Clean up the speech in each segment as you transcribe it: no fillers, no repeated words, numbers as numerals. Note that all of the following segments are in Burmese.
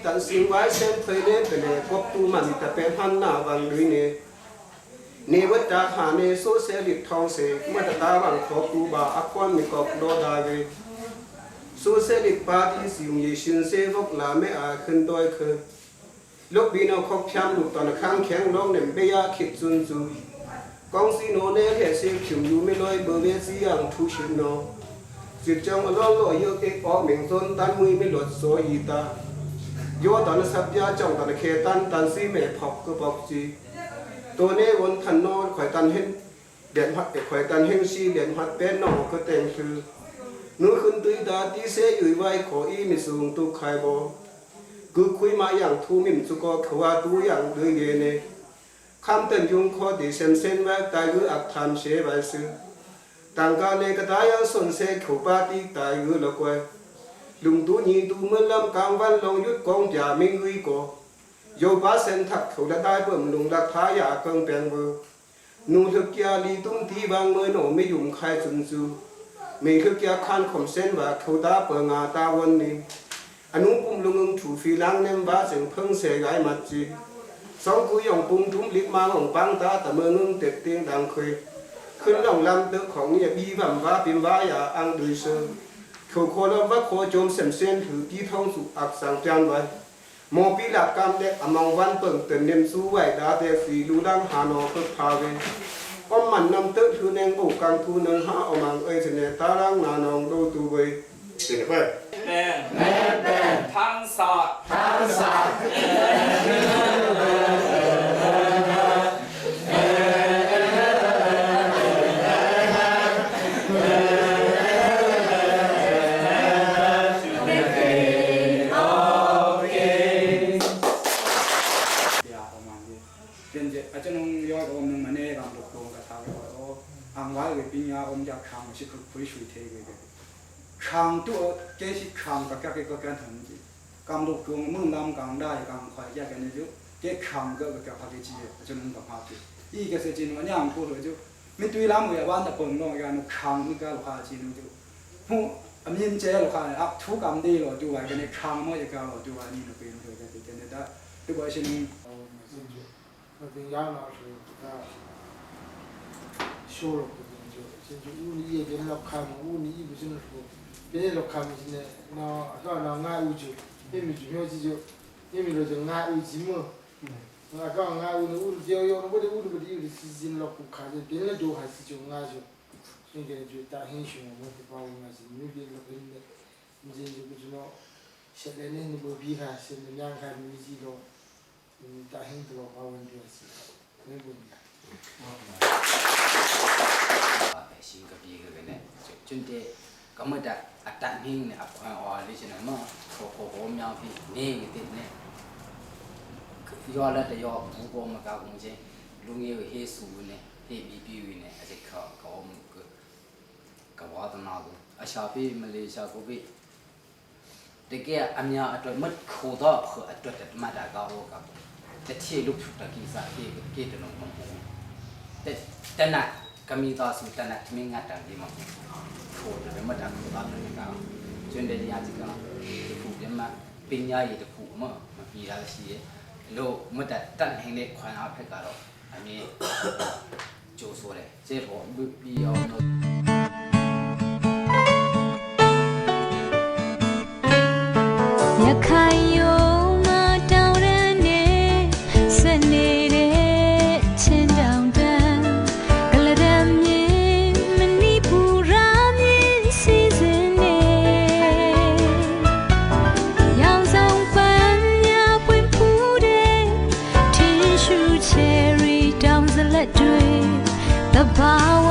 ตันสิงไว้เส้นเพยเล่เป็นพบตูมันแต่เป็นพันหน้าวังลุยเนวัดจาหาเนโซเซลิกทองเสกเมื่อตาวังขอบตูบาอักวันมีกอบโดดาเวโซเซลิกปาที่สิวยีชินเซวกลาไม่อาขึ้นดอยคือลูกบีนเอาขบพยามลูกตอนข้างแข็งร้องเน่มเบียขิดซุนซูกองซีโนเนเหเสียผิวอยู่ไม่ลอยเบอร์เวซีอย่างทุชินโนจิตจังอล้อลอยเยอะเอกออกเหม่งต้นตันมือไม่หลดโซยีตาโยตอนสับยาจังตอนเคตันซีเมพอกก็บอกจีตัวนี้วันทันนอนข่อยตันเห็นเด่นพัดข่อยตันเฮงซีเด่นพัดเป็นนอก็เต็มคือนู้ขึ้นตุยตาที่เสียอยู่ไว้ขออีมิสูงตุใครบ่คือคุยมาอย่างทูมิมสุกขวาตูอย่างเดือยเนคำเต็มยุงข้อดีเส้นไว้ตายคืออักทานเสียไว้ซื้อต่างการในกระดาษสนเสกขบาตีตายคือละกวยลุงตูนีตูเมื่อลำกลางวันลงยุดกองจ่าไม่อุยก่อโยบาเส้นถักเขาละได้เบิ่มลุงรักท้ายาเกิงแปลงเบอร์นูทึกยาลีตุ้มทีบางเมื่อหนูไม่ยุ่งใครสุนซูมีทึกยาคันข่มเส้นว่าเขาตาเปิงงาตาวันนี้อนุปุ่มลุงถูฟีลังเนมบ้าเสียงเพิ่งเสกไอมัดจีสองกุยองปุ่มทุ่มลิบมาของปังตาแต่เมื่อนุ่งเต็ดเตียงดังเคยขึ้นลงลำตึกของเนี่ยบีบัมว่าปิมว่าอย่าอังดุยเซอร์เขาโคลว่าโคโจมเส้นเส้นถือปีท้องสุกอักสังจานไว้โมปีหลักกรรมเด็กอมังวันเปิงเต็นเนมสู้ไหวดาเดฟีลูดังฮานอเพิกพาเวก็มันนำตึกคือแนงบุกกังทูนังหาอมังเอเสเนตารังนานองดูตูเวเห็นไหมแม่ทั้งสอดอาจารย์ยอดอมนึงมันเนี่ยการตกลงกับทางเราอังว่าเวปิญญาอมจากทางมันคือคุยสุยเทเวทางตัวเจสิทางกับแกก็การทำจีการตกลงมึงนำการได้การคอยแยกกันเนี่ยจุเจ้ทางก็กับพากิจีอาจารย์กับพากิอีกสิ่งจีนวันนี้อังพูดเลยจุไม่ตุยล้ำเลยวันแต่เปิดนอกการทางนี่ก็ลูกค้าจีนจุผู้อเมริกันเจ้ลูกค้าเนี่ยทุกการดีหรอจุไว้กันเนี่ยทางมันจะการหรอจุไว้นี่เราเป็นตัวกันเป็นเนี่ยได้ตัวไว้เช่นนี้那跟杨老师他修了不就屋里也别人老看嘛，屋里一不行的时候，别人老看嘛，现在那俺屋就，也没主要就，也没说就俺屋寂寞，俺刚俺屋那屋里要那我的屋里不的有的时间老不看的，别人都还是就俺就，所以就大很凶，我不把我俺是没别人跟的，你这就不知道，现在呢你不比看，现在两看没几多。大很多华文的是没问题。新个别个呢，就的，咁么的啊，单品呢，啊，你是那么，好苗皮，呢个的呢，要了的要不过么搞工钱，路有黑树呢，黑比呢，而且搞我们个娃子那个，啊，小比么嘞，小个比。แต่แกอันยาอัตมัดโคตรเผื่ออัตมัดมาดากาโรกับแต่เที่ยวลุกตะกี้สาเกี่ยตนงมังหูแต่นักก็มีต่อสู้แต่นักไม่งัดดังที่มังโคตรเป็นมัดดังตัวตนกาจนได้ยาจิกาจะผูกยังมาปิญญาอยู่จะผูกมาปีละชีโลมัดตั้งแห่งเด็กควานอาเพกาโรอันนี้โจโซเลยเจ้าผมบีเอายาคายโยมาดาวเรนเนเสน่ห์เดชินดาวเดนกระดมยิมมันนี่ปูรามยินซีซันเนยาวสองปัญญาပွင့်ဖူးတဲ့ထင်းရှူချယ်ရီတောင်စလက်တွေတဘာဝ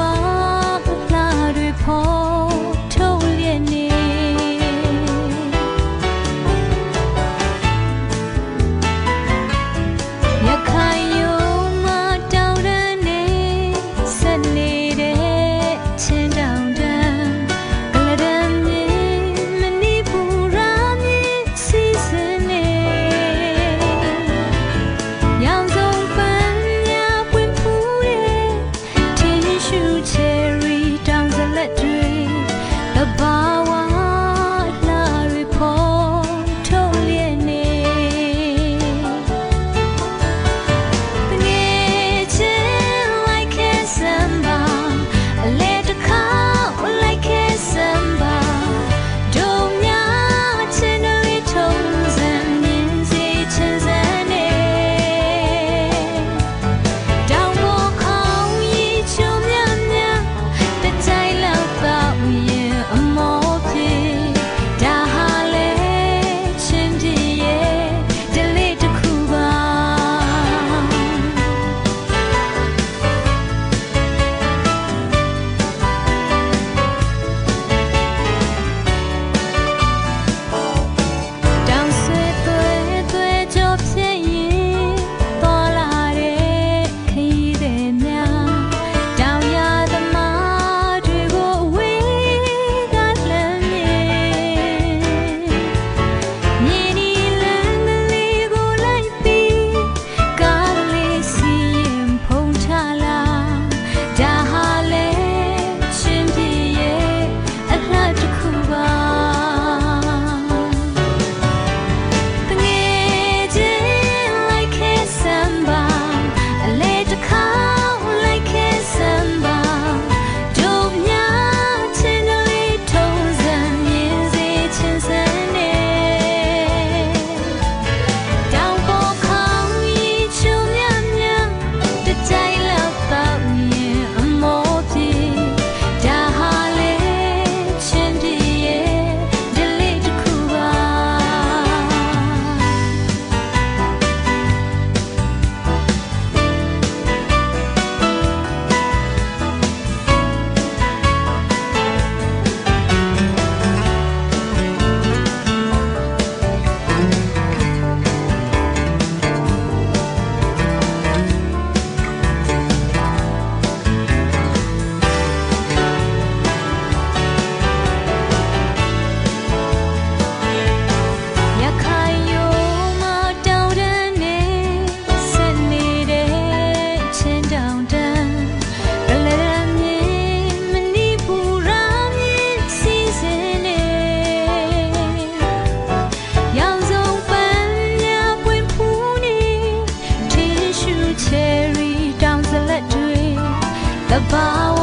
ဘာဝ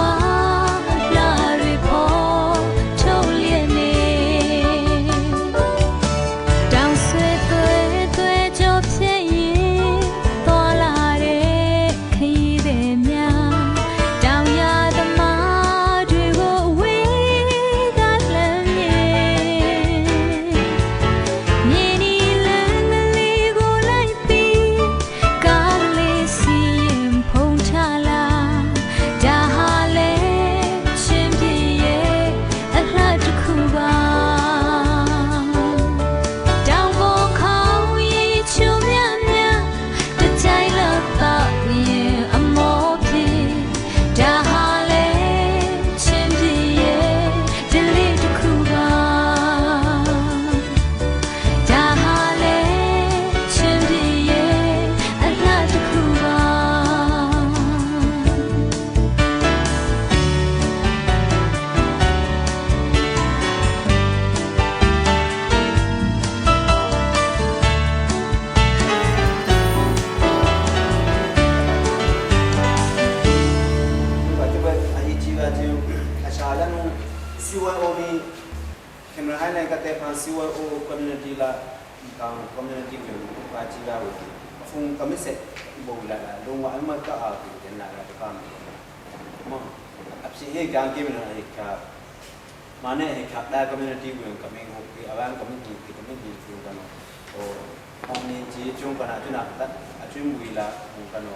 လာတွေပေါ်ထုတ်လျက်နေတောင်ဆွေသွဲသွဲကြောဖြစ်ရင်သွားလာတဲ့ခရီးသည်များတောင်ရသမားတွေကိုဝေးကလမ်းမြေမြင်းဒီလမ်းကလေးကိုလိုက်ပြီးကားလေးစီရင်ဖုံးချလာဒါဟာလေချင်းပြည့်ရဲ့အလှတစ်ခုပါတောင်ပေါ်ခေါင်းရီချုံမြမြတကြိုင်လောက်တော့ရင်အမောပြေဒါဟာလေချင်းပြည့်ရဲ့ဒီလေးတစ်ခုပါဒါဟာလေချင်းပြည့်ရဲ့အလှတစ်ခုပါ Và cho bạn ai chỉ là chịu acha là nó CYO đi camera hai này cái tên là CYO community là càng community của và chỉ là phun cái message bù là luôn ngoài mà có ở thì là cái mà áp sĩ hay càng kia mình là cái mà này cái đa community của mình học cái avant community của cái nó ông nên chỉ chung cái nào chứ nào tất chung vì là cái nó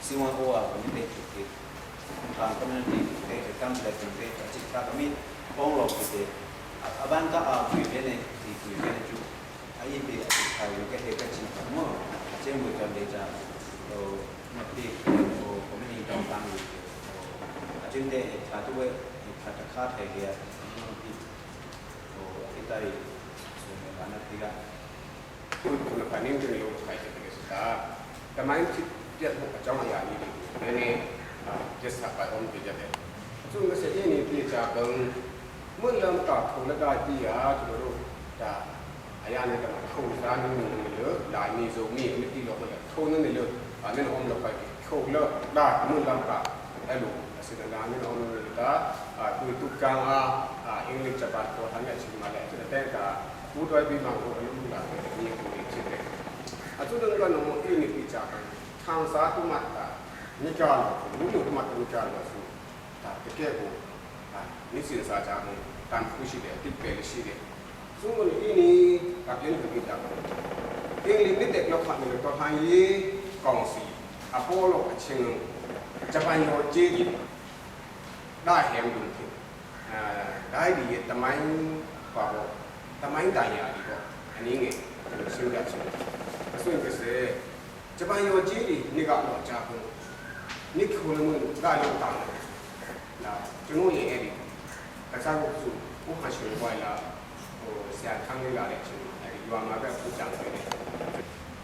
CYO ở community càng community cái cam lại cái chỉ ta kami bong lok cái aban ka a quy về này thì quy về này chú ai bị cái cái chỉ mà trên một trăm để ra mặt đi community trong tăng trên đây cả tu về cả khác hay kia cái tay bạn nó thìคุณภาพนิ่งจะมีโอกาสจะเป็นสุดท้ายแต่ไม่คิดจะถูกจ้องอย่างนี้เนี่ยจะสับไปอมไปจะเป็นซึ่งก็เสียนี่ที่จะเป็นเมื่อเริ่มตัดทุนและได้ที่จะรู้จะอายาเนี่ยก็มาทุนร้านนึงเยอะหลายมีโซมีไม่ที่เราไปทุนนั่นเยอะอันนี้อมเราไปทุนเลิกได้เมื่อเริ่มตัดได้รู้สิ่งต่างๆนี่อมเราได้คุยตุกกางอังกฤษจะปัดตัวทั้งอย่างชิมมาแล้วจะได้แต่พูดไว้ปีมังคุดลูกหลานนี่คุยชิดเลยอาจุดนั้นก็น้องที่นี่ที่จะทางสาธุมัดนิจารรู้อยู่มัดนิจารว่าสู้แต่แก่กูนี่สิ่งสาจารการคุยชิดเลยติดเป็นชิดเลยซึ่งวันนี้นี่กับยันคือที่จะเองลิมิตเด็กเราขัดเลยก็ทางยี่กองสีอโปโลเชิงจะไปโยเจดีได้แหมดุนที่ได้ดีแต่ไม่กว่าทำไมได้ยาดีกว่าอันนี้ไงสิ่งที่สุดส่วนก็คือจะไปโยจีดีนี่ก็หลอกจากคนนี่คือมันได้ลงตังนะจนโน่ยังไงดีแต่ถ้าเราสูบผู้หาชื่อไว้ละเสียครั้งนี้ละเลยชื่อไอ้ยูอามาแบบผู้จังเลย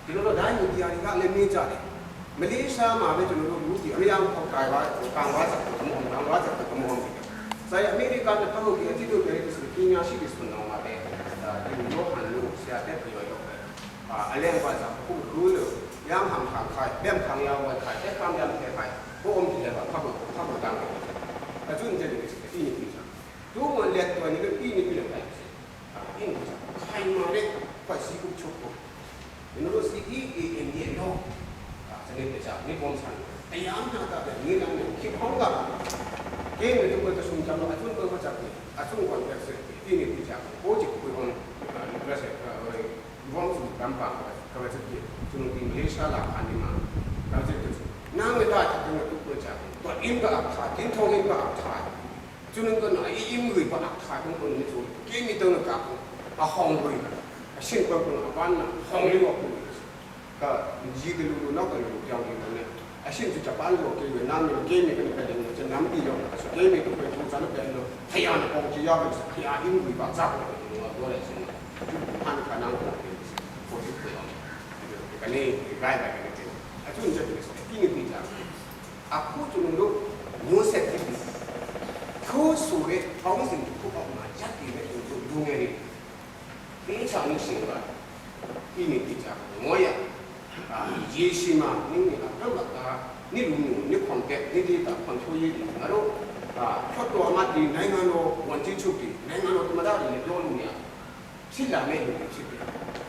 ที่เราได้อยู่ที่อันนี้ก็เล่นนี่จ้ะเลยมาเลเซียมาเป็นจนเรารู้ที่อเมริกาเขาขายว่าต่างว่าจากตัวมองต่างว่าจากตัวมองใส่อเมริกาจะทำอะไรที่ดูเป็นสิ่งที่น่าชื่นชมน้องมาเป็นที่โลกหันลูกเสียแต่ประโยชน์อะไรก็จะพูดรู้เลยย่างทำทางขายเบี้ยทางยาวไว้ขายแต่ความยาวแค่ขายพวกอมที่จะแบบข้าวผัดดังแต่จุดนี้จะเป็นสิ่งที่นี่จ้ะทุกวันเลี้ยงตัวนี้ก็ที่นี่เป็นอะไรอินจ้ะใครมาเล็กก็สิ่งที่ชอบนี่เราสิ่งที่เอ็นดีเนาะจะนี่เป็นจ้ะนี่ผมสั่งไอ้ยามหน้าตาแบบนี้นั่นเนี่ยคิดห้องกับเกมเนี่ยทุกคนจะสุ่มจำเราอาจุนตัวมาจากนี่อาจุนก่อนแบบที่นี่เป็นจ้ะโอ้จิคุยห้องเรื่องเสร็จว่างสุดลำบากก็ไปสักทีจนถึงเลชาลาอันนี้มาเราจะดูน้ำไม่ได้ถ้าเป็นทุกคนจ้ะตัวอิมก็อับถ่ายกินทองอิมก็อับถ่ายจนก็หน่อยอิมเลยก็อับถ่ายของคนนี้สุดเกมมีตัวนึงกับอาห้องเลยสิ่งคนคนบ้านห้องเลี้ยงคนก็ยีกันรู้นอกกันรู้อย่างนี้เนี่ยสิ่งที่จะบ้านเราเกี่ยวกับน้ำเนี่ยเกมมีกันเป็นยังไงจะน้ำดีอย่างไรเกมมีตัวเป็นทุกสารเป็นเนาะพยานของที่ยากเป็นพยานอิมเลยบ้าจับเลยตัวอะไรสิ่งท่านขนังของคนที่เคยเอากันนี่ไล่ไปกันนี่อาจุนจะเป็นที่นี่ที่จะอาพูดจนรู้นิวเซตที่เขาสู่เรื่องของสิ่งที่เขาออกมาจัดที่เป็นดูไงนี่เป็นชาวนิสิตว่าที่นี่ที่จะงอยเยชิมานี่นี่เราเรา นี่ลุงนี่ของแกนี่ที่ตัดคนช่วยดีนะลูกชอบตัวมาดีในงานเราวันที่ชุดดีในงานเราธรรมดาเลยโยนเนี่ยชิ้นละไม่เห็นชิ้นเดียว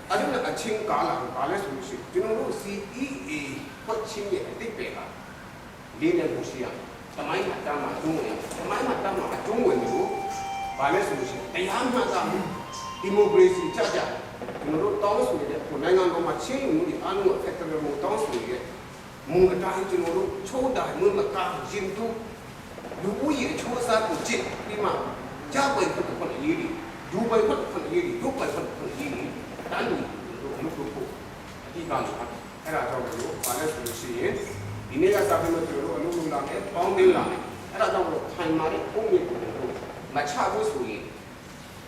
อันนี้เราชิ้นกาลังกาเลสุสิจึงรู้ CEA ก็ชิ้นเนี่ยที่เป็นอะเรียนรู้สิอ่ะทำไมมาทำมาจุ่มเนี่ยทำไมมาทำมาจุ่มเงินอยู่กาเลสุสิแต่ยังมาทำดิโมกราซีจ้าจ้าจึงรู้ต้องสุดเนี่ยคนในงานเรามาชิ้นอยู่ที่อันนู้นแฟคเตอร์เราต้องสุดเนี่ยมึงก็ได้จึงรู้โชว์ได้มึงมาการจิมตุรู้ยี่โชว์ซาตุจิตนี่มาจ้าไปคนยี่ดีดูไปคนยี่ดีดูไปคนยี่ดีด้านนี้รู้ไม่รู้ที่การจุดให้เราจำไว้รู้ว่าแล้วสุดสิဒီနေ့ကစာပေမှာကျွန်တော်တို့အလုပ်လုပ်လာမယ်၊ပေါင်းသိလာမယ်။အဲ့ဒါကြောင့်မို့ထိုင်မာတဲ့ပုံမြင်ကိုတို့မချဘူးဆိုရင်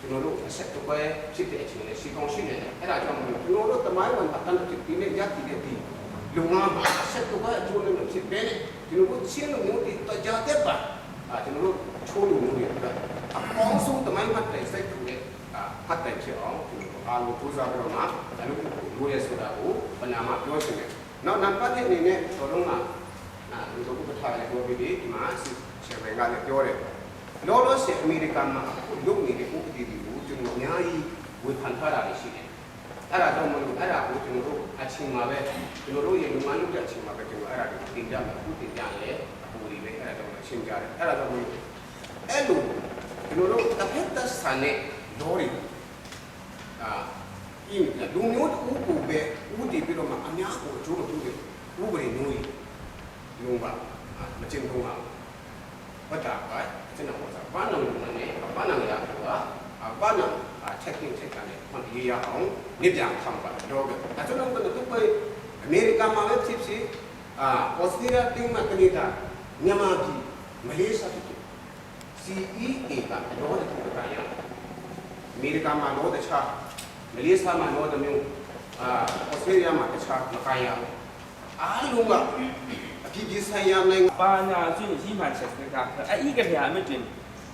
ကျွန်တော်တို့အဆက်တော့ပဲဖြစ်တဲ့အချိန်နဲ့စီကောင်းရှိနေတယ်။အဲ့ဒါကြောင့်မို့ကျွန်တော်တို့တမိုင်းဝင်အတန်းတစ်ဒီနေ့ရည်တည်တဲ့ဒီလုံငါမှာအဆက်တော့ပဲအကျိုးလည်းဖြစ်တယ်။ကျွန်တော်တို့ချင်းလို့မျိုးဒီတကြတဲ့ပါကျွန်တော်တို့ချိုးလို့မျိုးတွေအပေါင်းဆုံးတမိုင်းမှာတိုင်စိုက်လို့လေဖတ်တယ်ဖြစ်အောင်အားလုံးပူဇော်ပြီးတော့မှအဲ့လိုလိုရဲဆိုတာကိုပဏာမပြောချင်တယ်။နောက်နံပါတ်1အနေနဲ့တော်လုံးကဒီလိုပုထထားတဲ့ပြောပြီးဒီမှာဆယ်ဘယ်ကလည်းပြောတယ်လောလောဆယ်အမေရိကန်မှာအခုလုပ်နေတဲ့ဥပဒေတွေကိုကျွန်တော်အများကြီးဝေဖန်ထားတာရှိတယ်အဲ့ဒါကြောင့်မလို့အဲ့ဒါကိုကျွန်တော်တို့အချိန်မှာပဲကျွန်တော်တို့ရဲ့လူမှလုပ်တဲ့အချိန်မှာပဲကျွန်တော်အဲ့ဒါကိုတင်ပြမယ်အခုတင်ပြရဲအပူတွေပဲအဲ့ဒါကြောင့်အချိန်ကြတယ်အဲ့ဒါကြောင့်မလို့အဲ့လိုကျွန်တော်တို့တစ်ဖက်သက်ဆန်တဲ့လောတွေဒီလူမျိုးတူကိုပဲဥတည်ပြီးတော့မှအများကိုအကျိုးမပြုတဲ့ဥပဒေမျိုးကြီးလုံးပါမကျင့်သုံးပါဘူးဘာသာကကျွန်တော်ကဘာနံနဲ့ဘာနံရဆိုတာဘာနံချက်ချင်းချက်ကနေမှတ်ရရအောင်နေပြန်ဆောင်ပါတော့အဲ့ကျွန်တော်တို့ပဲအမေရိကန်မှာလည်းဖြစ်စီဩစတြေးလျတင်းမှာကနေမြန်မာပြည်မလေးရှားပြည် CEA ကတော့တဲ့တူတာရအမေရိကန်မှာတော့တခြားမလေးရှားမှာတော့တမျိုးဩစတြေးလျမှာတခြားမကိုင်းရအားလုံးကအပြည်ပြည်ဆိုင်ရာနိုင်ငံပါညာစွင့်ကြီးမှချက်စကားအဲ့ဒီကဗျာမတင်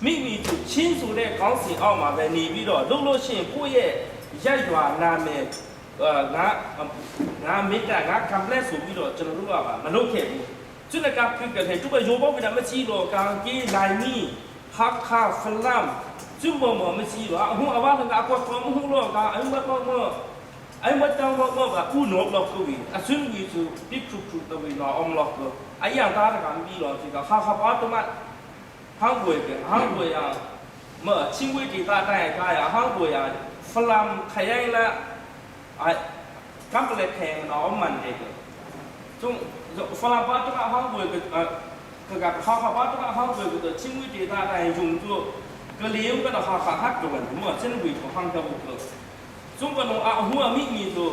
မိမိသူချင်းဆိုတဲ့ကောင်းစီအောက်မှာပဲနေပြီးတော့လှုပ်လို့ရှိရင်ကိုယ့်ရဲ့ရိုက်ရွာနာမယ်ငါမေတ္တာငါ complex ဆိုပြီးတော့ကျွန်တော်တို့ကမလုပ်ခဲ့ဘူးကျွတ်ကဖိကတဲ့သူပဲရိုးပေါက်ပြတာမကြည့်တော့ကောင်ကြီးနိုင်မီဟာခါဖလမ်ကျွတ်မမကြည့်တော့အခုအဘကအကွက်ကောမဟုတ်တော့ကအမကောမai mất trong một và u nộp lọc cái gì, xuyên vì sự tiếp tục từ vì nó ông lọc rồi, ai yang ta là làm gì rồi thì cả khá khá tôi mà hàng buổi mở chính quy thì ta này cái hàng buổi phần làm thầy anh là các cái thèm nó mình để chúng phần làm bắt chúng hàng buổi cái gặp khá khá chúng hàng buổi cái chính quy thì ta này dùng cho cái liều cái nó khá khá hát rồi mình mở chính quy của hàng cho một cái chúng ta nóiหัวมิมีตัว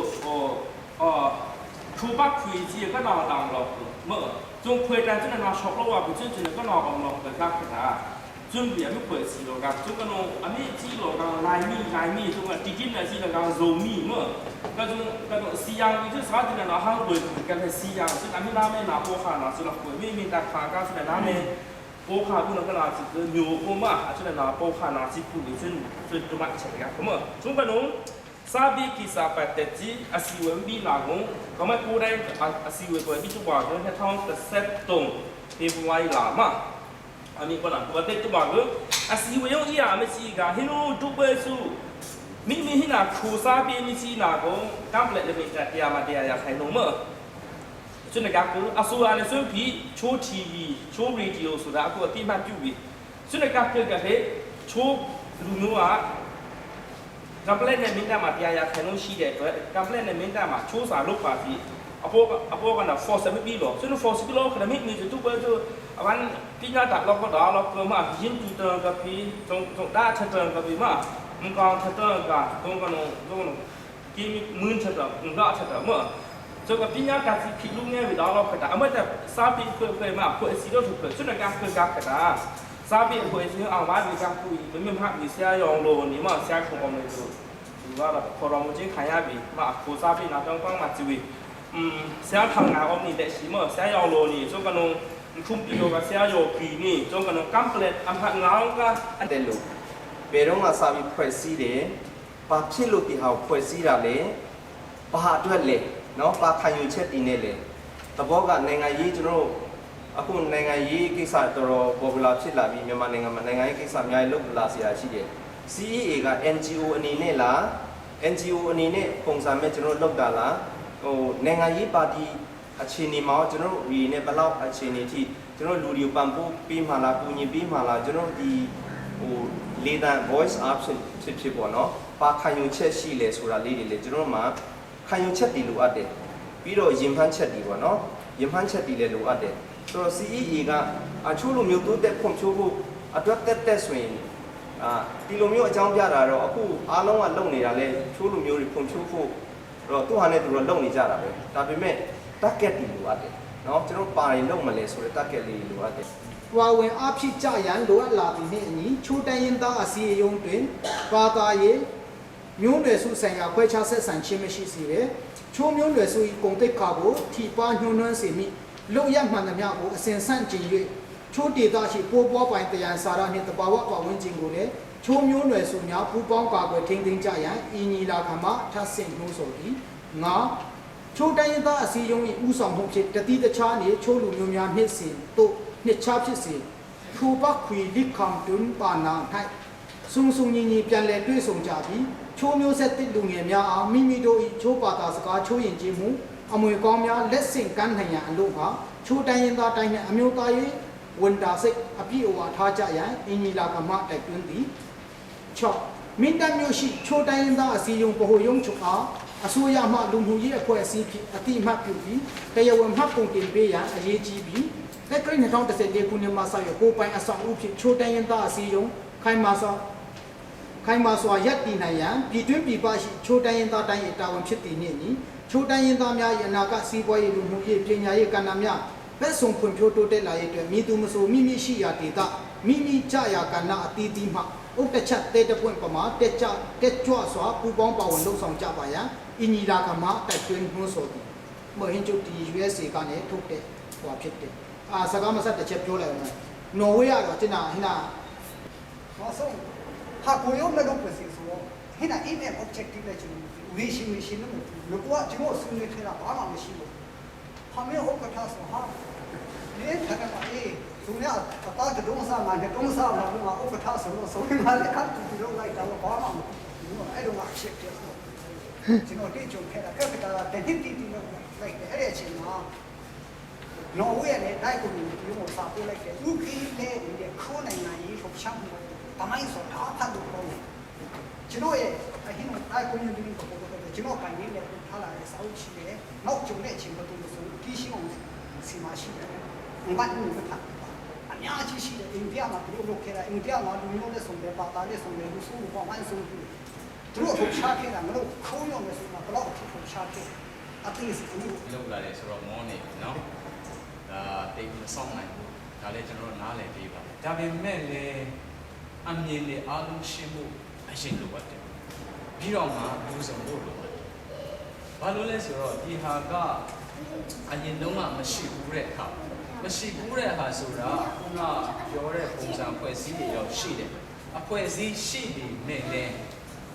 ชูบักคุยจีก็นอนดังหลอกเมื่อจงคุยกันจนนอนช็อกแล้วว่าผู้ชื่อจีก็นอนบังหลอกแต่ครับแต่จงเบียไม่เปิดสีหลอกกันจงก็นอนอันนี้จีหลอกกันลายมีจงก็ติดเนี่ยจีหลอกกันโรมีเมื่อก็จงสียางอีกที่สาธิตเนี่ยเราห้ามเปิดกันให้สียางซึ่งอันนี้น้ำไม่หนาโปขาหนาสุดหลักเปิดไม่มีแต่ขาการแสดงน้ำไม่โปขาผู้นั้นก็นาจิตเลยอยู่โปมาซึ่งนาโปขานาจิตผู้นี้ซึ่งตัวมันเฉยครับเมื่อจงก็นอนsabi kisah pateti asiwan binagong kamay kulay asiwan ko itu bagong hetong tersetong Februari lama ani ko lang ko itu bagong asiwan yung iya mesi ga hinu dubesu mimi hina khu sabi ni si nagong kamlet le mita dia ma dia ya khai no mo chun ga ko asura le sun phi cho TV cho radio ဆိုတာအခုအတိအမှတ်ပြုပြီchun ga ko ga he cho လူမျိုးကကမ်ပလက်နဲ့မင်းသားမှာတရားရခိုင်လို့ရှိတဲ့အတွက်ကမ်ပလက်နဲ့မင်းသားမှာချိုးစာလုပ်ပါပြီအပေါ်ကနာ force မပြီးတော့ဆိုတော့ force ပြီးတော့ခဏမိမိတူပဲဆိုအဝန်ပညာတာလောက်တော့လောက်မှရင်းတူတကပြီးတုံတာထတကပြီးမှမကောင်ထတကတုံကနုကိမွန်းထတငါထတမဆိုကပညာတာဖြစ်လို့ငယ်ပြီးတော့လောက်ခတာအမတ်စာပိခွေမှာခွေစီတော့ခွေဆိုတော့ကခွေကခတာစာပေခွေစီအောင်ပါဒီကကူမမြမဟာဒီဆရာရောင်လို့ဒီမှာဆရာခုံအောင်လို့ဒီကတော့ခေါ်တော်မူခြင်းခံရပြီမှာကိုစာပေနောက်တော့ကောင်းမှကြည့်ဆရာထောင်ငါအောင်နေတဲ့စီမဆရာရောင်လို့นี่ဆိုကတော့ခုံပီယောကဆရာရောပြီนี่ဆိုကတော့ complete အမှငါအောင်ကအတဲ့လို့ဘယ်တော့မှစာပေဖွဲ့စည်းတယ်ဘာဖြစ်လို့ဒီဟာဖွဲ့စည်းတာလဲဘာအတွက်လဲเนาะဘာခံယူချက်တည်နေလဲ တဘောကနိုင်ငံရေးကျွန်တော်အခုနိုင်ငံရေးကိစ္စတော်တော် popular ဖြစ်လာပြီးမြန်မာနိုင်ငံမှာနိုင်ငံရေးကိစ္စအများကြီးလုပ်လာစီရရှိတယ် CEA က NGO အနေနဲ့လား NGO အနေနဲ့ပုံစံမဲ့ကျွန်တော်လုပ်တာလားဟိုနိုင်ငံရေးပါတီအခြေအနေမှာကျွန်တော်ဒီနဲ့ဘယ်လောက်အခြေအနေထိကျွန်တော်လူတွေကိုပံ့ပိုးပေးမှလားကူညီပေးမှလားကျွန်တော်ဒီဟိုလေတန် voice option ဖြစ်ပေါ့နော်ပါခံယူချက်ရှိလဲဆိုတာလေးတွေလေကျွန်တော်မှာခံယူချက်တည်လိုအပ်တယ်ပြီးတော့ရင်ဖမ်းချက်တည်ပေါ့နော်ရင်ဖမ်းချက်တည်လဲလိုအပ်တယ်ဆိုတော့ CEA ကအချို့လိုမျိုးတိုးတက်ဖွံ့ဖြိုးဖို့အတွက်တက်ဆိုရင်ဒီလိုမျိုးအကြောင်းပြတာတော့အခုအားလုံးကလုံနေတာလဲချိုးလိုမျိုးတွေဖွံ့ဖြိုးဖို့တော့သူ့ဟာနဲ့သူတို့လုံနေကြတာပဲဒါပေမဲ့ target တွေလိုအပ်တယ်နော်ကျွန်တော်ပါရင်လုံမလဲဆိုတဲ့ target လေးလိုအပ်တယ် ဝါဝင်အဖြစ်ကြရန်လိုအပ်လာပြီးနှင့်အညီချိုးတိုင်းရင်းသားအစည်းအရုံးတွင်ဘာသာရေးမျိုးနွယ်စုဆိုင်ရာခွဲခြားဆက်ဆံခြင်းမရှိစေပဲချိုးမျိုးနွယ်စု၏ဂုဏ်သိက္ခာကိုထိပါညှိုးနှွမ်းစေမိလုံရမှန်သမျှကိုအစဉ်ဆန့်ကျင်၍ချိုးဒေသရှိပိုးပွားပိုင်တရားစာရနှင့်တဘာဝပတ်ဝန်းကျင်ကိုလည်းချိုးမျိုးနွယ်စုများပူးပေါင်းကာကွယ်ထိန်းသိမ်းကြရန်ဤညီလာခံမှာထပ်ဆင့်နှိုးဆော်သည်ငါချိုးတိုင်းရင်းသားအစည်းအရုံး၏ဦးဆောင်မှုဖြင့်တတိတခြားနေချိုးလူမျိုးများနှစ်စဉ်တို့နှစ်ခြားဖြစ်စေထူပတ်ခွေလိခံတွန်းပါနာ၌ဆုံဆုံညီညီပြန်လည်တွေ့ဆုံကြပြီးချိုးမျိုးဆက်တစ်လူငယ်များအားမိမိတို့၏ချိုးပါတာစကားချိုးရင်ကျေးမှုအမွေကောင်းများလက်ဆင့်ကမ်းနိုင်ရန်အလို့ကချိုးတိုင်းရင်းသားတိုင်းနှင့်အမျိုးသားရေးဝန်တာစိတ်အပြည့်အဝထားကြရန်အင်ဂျီလာကမှတိုက်တွန်းသည်6မင်းတပ်မျိုးရှိချိုးတိုင်းရင်းသားအစည်းအရုံးဗဟိုရုံးချုပ်အားအစိုးရမှလူမှုရေးအဖွဲ့အစည်းဖြင့်အတိအမှတ်ပြုပြီးတရားဝင်မှတ်ပုံတင်ပေးရန်အရေးကြီးပြီးလက်ကျ2014ခုနှစ်မှာစရကိုပိုင်အဆောင်အုပ်ဖြင့်ချိုးတိုင်းရင်းသားအစည်းအရုံးခိုင်မာစွာရပ်တည်နိုင်ရန်ပြည်တွင်းပြည်ပရှိချိုးတိုင်းရင်းသားတိုင်း၏တာဝန်ဖြစ်တည်နေသည်ချိုးတိုင်းရင်းသားများ၏အနာဂတ်စီးပွားရေးလူမှုရေးပညာရေးကဏ္ဍများဘက်ဆုံးဖွံ့ဖြိုးတိုးတက်လာရေးအတွက်မိသူမဆိုမိမိရှိရာဒေသမိမိကြရာကဏ္ဍအသီးသီးမှဥက္ကချက်တဲတပွင့်ပမာတက်ကြွစွာပူပေါင်းပါဝင်လှုပ်ဆောင်ကြပါရန်အင်ဂျီလာကမှတိုက်တွန်းနှိုးဆော်သည်မဟင်ကျုပ်ဒီ USA ကနေထုတ်တဲ့ဟောဖြစ်တယ်စကားမဆက်တစ်ချက်ပြောလိုက်အောင်နော်ဝေးကတော့ကျွန်တော်ဟိနာ好送，他不用那种不是说，现在一点 objective 来讲，微信那么多，如果就我手里头了，爸妈没洗过，他没有我跟他说哈，你看看嘛，从那打个东西嘛，那东西嘛，我跟他说，手里嘛来看都都来到我爸妈嘛，我爱种嘛写的说，就我这种看了，这个在滴滴滴来的，而且嘛。နော်ဝေးနဲ့တိုက်ကိုရုံးစာပို့လိုက်တယ်ဥခိနဲ့ဒီခိုးနိုင်ငံရေးထုတ်ချမ်းမှုတမိုင်းဆိုတာဖတ်လို့ပေါ့ကျွန်တော်ရဲ့အဟိနတိုက်ကိုညွှန်ပြီးတော့ကျွန်တော်ပိုင်နေတဲ့ထားလာတဲ့စာအုပ်ရှိတယ်နောက်ကျုံတဲ့အချိန်မတူလို့ဆိုတီးရှင်းအောင်စီမရှိတယ်ဘာမှမဖတ်အများကြီးရှိတယ်အိန္ဒိယမှာဘယ်လိုလုပ်ခဲ့တာအိန္ဒိယမှာလူမျိုးနဲ့ဆုံးတယ်ပါတာနဲ့ဆုံးတယ်လူစုဘောဝိုင်းဆုံးတယ်သူတို့ထုတ်ချခဲ့တာမလို့ခိုးရုံနဲ့ဆိုတာဘယ်တော့ထုတ်ချခဲ့အတိအကျလောက်လာတယ်ဆိုတော့မောနေနော်တိတ်မဆောင်နိုင်ဘူးဒါလည်းကျွန်တော်နားလည်ပေးပါဒါပေမဲ့လည်းအမြင်နဲ့အားလုံးရှင်းဖို့အရင်လိုပါတယ်ပြီးတော့မှလူဆောင်ဖို့လိုပါတယ်ဘာလို့လဲဆိုတော့ဒီဟာကအရင်တုန်းကမရှိဘူးတဲ့အခါမရှိဘူးတဲ့ဟာဆိုတာခုနပြောတဲ့ပုံစံဖွဲ့စည်းတွေရောရှိတယ်အဖွဲ့အစည်းရှိနေမဲ့လည်း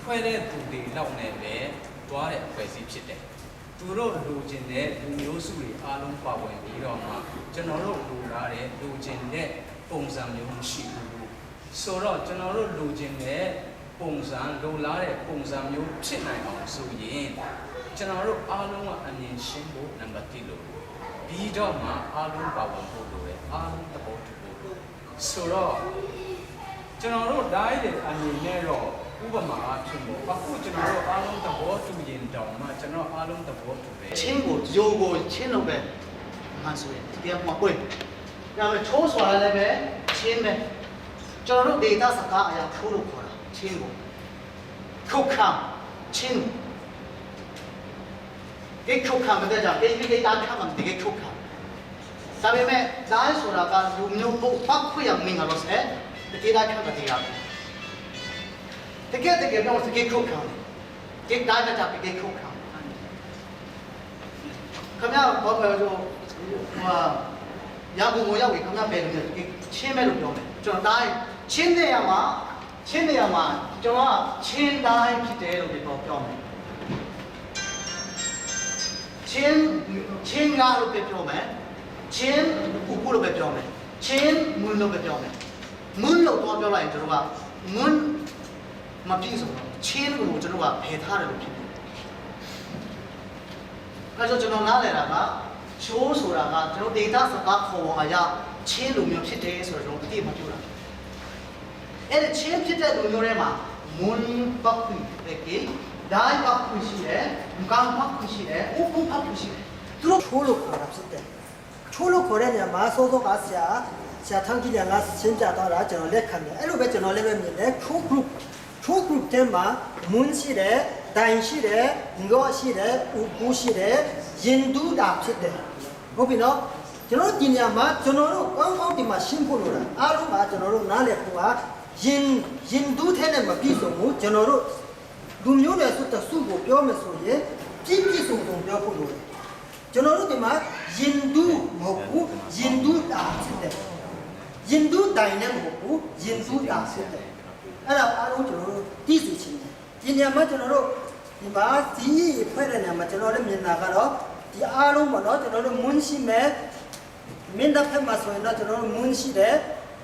ဖွဲ့တဲ့သူတွေလောက်နဲ့ပဲတွားတဲ့အဖွဲ့အစည်းဖြစ်တယ်သူတို့လူကျင်တဲ့လူမျိုးစုတွေအားလုံးပါဝင်ပြီးတော့မှကျွန်တော်တို့လူလာတဲ့လူကျင်တဲ့ပုံစံမျိုးမရှိဘူးဆိုတော့ကျွန်တော်တို့လူကျင်တဲ့ပုံစံလူလာတဲ့ပုံစံမျိုးဖြစ်နိုင်အောင်ဆိုရင်ကျွန်တော်တို့အားလုံးကအမြင်ရှင်းဖို့နံပါတ်1လို့ပြီးတော့မှအားလုံးပါဝင်ဖို့လိုတယ်အားလုံးသဘောတူဖို့ဆိုတော့ကျွန်တော်တို့ဓာတ်ရဲ့အမြင်နဲ့တော့ဥပမာအဖြစ်ပေါ့အခုကျွန်တော်တို့အားလုံးသဘောတူရင်တောင်မှကျွန်တော်အားလုံးသဘောတူတယ်ချင်းကိုဂျိုကိုချင်းလို့ပဲမှန်ဆိုရင်ဒီကမှာပွင့်ဒါပေမဲ့ချိုးဆိုတာလည်းပဲချင်းပဲကျွန်တော်တို့ဒေတာစကားအရာထိုးလို့ခေါ်တာချင်းကိုခုတ်ခါချင်းဒီခုတ်ခါမတဲ့ကြောင့်ဒီတာခါမှဒီခုတ်ခါဒါပေမဲ့ဒါဆိုတာကလူမျိုးပုတ်ပတ်ခွေရမင်းကတော့ဆက်ဒီတာခါမတည်ရတကယ်တော့စကေခုတ်ခါဒီတာတာပြကေခုတ်ခါခမရဘောပြောဆိုဟာရာဘုံကိုရောက်ပြီခမရဘယ်လိုလဲချင်းမဲ့လို့ပြောမယ်ကျွန်တော်တိုင်းချင်းနေရမှာကျွန်တော်ကချင်းတိုင်းဖြစ်တယ်လို့ပြောမယ်ချ ချင်းငါလို့ပြောမယ်ချင်းဥပုလို့ပြောမယ်ချင်းမွန်းလို့ပြောမယ်မွန်းလို့တော့ပြောလိုက်ရင်ကျွန်တော်ကမွန်းမပြည့်စုံတော့ချင်းကိုကျွန်တော်ကဖယ်ထားတယ်လို့ဖြစ်တယ်အဲဆိုကျွန်တော်နားလည်တာကချိုးဆိုတာကကျွန်တော် data စကားခေါ်အရာချင်းလိုမျိုးဖြစ်တယ်ဆိုတော့ကျွန်တော်အတိအမှပြောတာအဲ့ဒီချင်းဖြစ်တဲ့လူမျိုးတွေမှာမွန်းပတ်ပြီးပဲကေဒိုင်းပတ်ပြီးရှိတယ်ငါပတ်ပြီးရှိတယ်ဥပုပတ်ပြီးရှိတယ်သူတို့ချိုးလို့ခေါ်တာဖြစ်တယ်ချိုးလို့ခေါ်တဲ့နေရာမှာစိုးကဆရာထန်းကြီးကရှင်းပြတော့တာကျွန်တော်လက်ခံတယ်အဲ့လိုပဲကျွန်တော်လည်းပဲမြင်တယ် true group တဲမှာမွန်းရှိတယ်ဒိုင်းရှိတယ်ငေါရှိတယ်ဥပုရှိတယ်ရင်ဒူးတာဖြစ်တယ်ဟုတ်ပြီနော်ကျွန်တော်ဒီနေရာမှာကျွန်တော်တို့ကောင်းကောင်းဒီမှာရှင်းဖို့လိုတာအားလုံးကကျွန်တော်တို့နားလည်ဖို့ကရင်ဒူးထဲနဲ့မပြည့်စုံဘူးကျွန်တော်တို့လူမျိုးတွေဆိုတဲ့စုကိုပြောမယ်ဆိုရင်ပြည့်စုံပြောဖို့လိုတယ်ကျွန်တော်တို့ဒီမှာရင်ဒူးမဟုတ်ဘူးရင်ဒူးတာဖြစ်တယ်ရင်ဒူးတိုင်းနဲ့မဟုတ်ဘူးရင်ဒူးတာဖြစ်တယ်အဲ့ဒါအားလုံးကျွန်တော်တို့သိစေချင်တယ်ဒီနေရာမှာကျွန်တော်တို့ဒီမှာဒီဖွဲ့တဲ့နေရာမှာကျွန်တော်လည်းမြင်တာကတော့ဒီအားလုံးပေါ့နော်ကျွန်တော်တို့မွန်းရှိမဲ့မင်းတပ်ဖက်မှာဆိုရင်တော့ကျွန်တော်တို့မွန်းရှိတယ်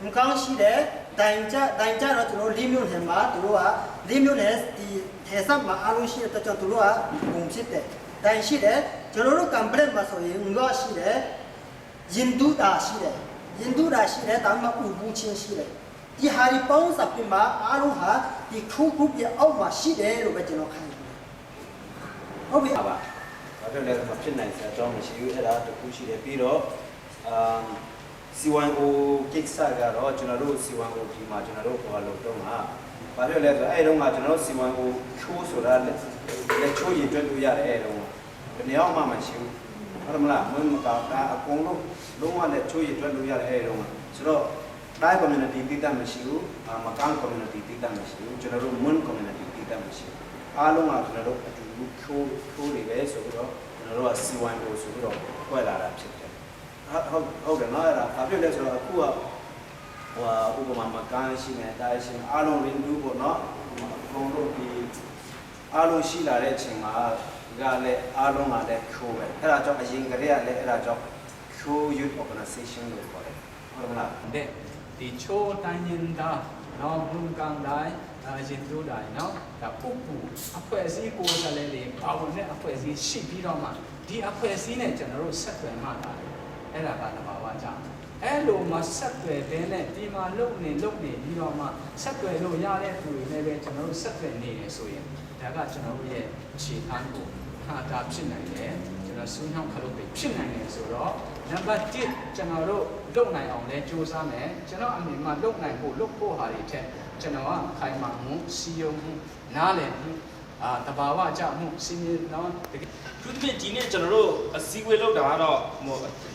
မကောင်းရှိတယ်တိုင်ကြတော့ကျွန်တော်၄မျိုးနဲ့မှာသူတို့က၄မျိုးနဲ့ဒီဟဲဆပ်မှာအားလုံးရှိတဲ့ကြောင့်သူတို့ကဘုံဖြစ်တယ်တိုင်ရှိတယ်ကျွန်တော်တို့ကမ်ပလက်မှာဆိုရင်ငေါရှိတယ်ရင်ဒူတာရှိတယ်ရင်ဒူတာရှိတယ်ဒါမှမဟုတ်ဥပူချင်းရှိတယ်ဒီဟာဒီပေါင်းစပ်ပြီးမှအားလုံးဟာဒီ true group ရဲ့အောက်မှာရှိတယ်လို့ပဲကျွန်တော်ခံယူတယ်ဟုတ်ပြီပါဘာဖြစ်လဲမဖြစ်နိုင်စရာအကြောင်းမရှိဘူးအဲ့ဒါတခုရှိတယ်ပြီးတော့C1O ကိစ္စကတော့ကျွန်တော်တို့ C1O ဒီမှာကျွန်တော်တို့ဟောလို့တော့မှာဘာဖြစ်လဲဆိုတော့အဲ့တုန်းကကျွန်တော်တို့ C1O ချိုးဆိုတာလက်ချိုးရည်တွက်လို့ရတယ်အဲ့တုန်းကဘယ်နေရာမှမရှိဘူးဟုတ်မလားမင်းမကောက်တာအကုန်လုံးလုံးဝလက်ချိုးရည်တွက်လို့ရတယ်အဲ့တုန်းကဆိုတော့တိုင်း community တိတက်မရှိဘူးမကန် community တိတက်မရှိဘူးကျွန်တော်တို့ moon community တိတက်မရှိဘူးအားလုံးကကျွန်တော်တို့အတူတူချိုးတွေပဲဆိုပြီးတော့ကျွန်တော်တို့က C1O ဆိုပြီးတော့ခွဲလာတာဖြစ်တယ်ဟုတ်တယ်နော်အဲ့ဒါဘာဖြစ်လဲဆိုတော့အခုကဥပမာမကန်ရှိနေတိုင်းရှိအားလုံးရင်းတူပေါ့နော်အကုန်လုံးဒီအားလုံးရှိလာတဲ့အချိန်မှာကလည်းအားလုံးကလည်းချိုးပဲအဲ့ဒါကြောင့်အရင်ကတည်းကလည်းအဲ့ဒါကြောင့် True Youth Organization လို့ခေါ်တယ်ဟုတ်လားတဲ့ဒီချိုးတိုင်းရင်တာနော်ဘုံကန်တိုင်းရင်တို့တိုင်းနော်ဒါပုပ္ပူအဖွဲ့အစည်းကိုယ်စားလှယ်တွေပါဝင်တဲ့အဖွဲ့အစည်းရှိပြီးတော့မှဒီအဖွဲ့အစည်းနဲ့ကျွန်တော်တို့ဆက်သွယ်မှတာအဲ့ဒါကတဘာဝကြောင့်အဲ့လိုမှဆက်သွယ်တဲ့နဲ့ဒီမှာလုံနေပြီးတော့မှဆက်သွယ်လို့ရတဲ့သူတွေနဲ့ပဲကျွန်တော်တို့ဆက်သွယ်နေရဆိုရင်ဒါကကျွန်တော်တို့ရဲ့ခြေခံကိုဟာတာဖြစ်နိုင်တယ်ကျွန်တော်စူးနှောက်ခလုတ်တွေဖြစ်နိုင်တယ်ဆိုတော့နံပါတ်1ကျွန်တော်တို့လုပ်နိုင်အောင်လဲစူးစမ်းမယ်ကျွန်တော်အမြင်မှာလုပ်နိုင်ဖို့လုပ်ဖို့ဟာတွေထက်ကျွန်တော်ကခိုင်မာမှုစီယုံမှုနားလည်မှုတဘာဝကြောင့်မှုစီမင်းနော်သူတို့ဒီနေ့ကျွန်တော်တို့အစည်းအဝေးလုပ်တာကတော့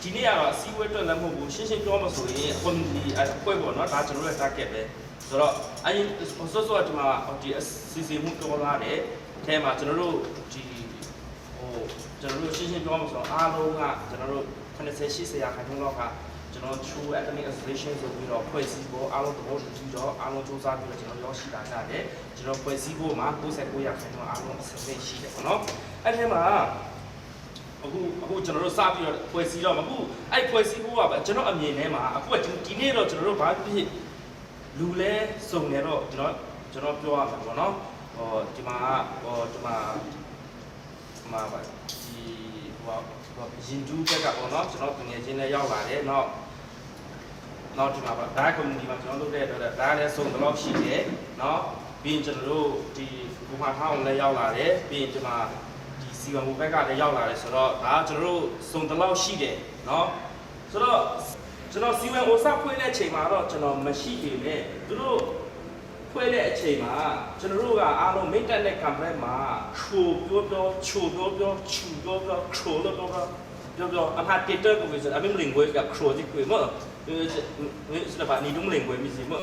ဒီနေ့ကတော့အစည်းအဝေးအတွက်လည်းမဟုတ်ဘူးရှင်းရှင်းပြောမှဆိုရင် community အဖွဲ့ပေါ့နော်ဒါကျွန်တော်ရဲ့ target ပဲဆိုတော့အရင်စောစောဒီမှာဒီစီစီမှုပြောလာတယ်အဲမှာကျွန်တော်တို့ဒီကျွန်တော်တို့ရှင်းရှင်းပြောမှဆိုတော့အားလုံးကကျွန်တော်တို့80-80ရာခိုင်နှုန်းလောက်ကကျွန်တော် True Academic Association ဆိုပြီးတော့ဖွဲ့စည်းဖို့အားလုံးသဘောတူပြီးတော့အားလုံးစူးစမ်းပြီးတော့ကျွန်တော်ရောက်ရှိလာကြတယ်ကျွန်တော်ဖွဲ့စည်းဖို့မှာ99ရာခိုင်နှုန်းအားလုံးအဆင့်ရှိတယ်ပေါ့နော်အဲ့ဒီမှာအခုကျွန်တော်တို့စပြီးတော့ဖွဲ့စည်းတော့အခုအဲ့ဖွဲ့စည်းဖို့ကကျွန်တော်အမြင်ထဲမှာအခုကဒီနေ့တော့ကျွန်တော်တို့ဘာဖြစ်လူလဲစုံနေတော့ကျွန်တော်ပြောရမှာပေါ့နော်ဒီမှာပါဒီရင်တူးတက်ကပေါ့နော်ကျွန်တော်ငွေချင်းနဲ့ရောက်လာတယ်နောက်ဒီမှာပါဒါကွန်မြူနတီမှာကျွန်တော်လုပ်တဲ့အတွက်ဒါလည်းစုံတော့ရှိတယ်နော်ပြီးရင်ကျွန်တော်တို့ဒီဘူမာထောင်းလည်းရောက်လာတယ်ပြီးရင်ဒီမှာဒီစီဝံဘူဘက်ကလည်းရောက်လာတယ်ဆိုတော့ဒါကျွန်တော်တို့စုံတော့ရှိတယ်နော်ဆိုတော့ကျွန်တော်စီဝံအိုစဖွေးတဲ့အချိန်မှာတော့ကျွန်တော်မရှိသေးနဲ့သူတို့ဖွေးတဲ့အချိန်မှာကျွန်တော်တို့ကအားလုံးမိတ်တက်တဲ့ကံဖက်မှာချိုပြောချူပြောခရိုလို့အမှားတက်တဲ့ကိုဆိုအမင်းလင်ကွေးကခရိုဒီကွေးမဟုတ်是吧？你懂灵魂没是么？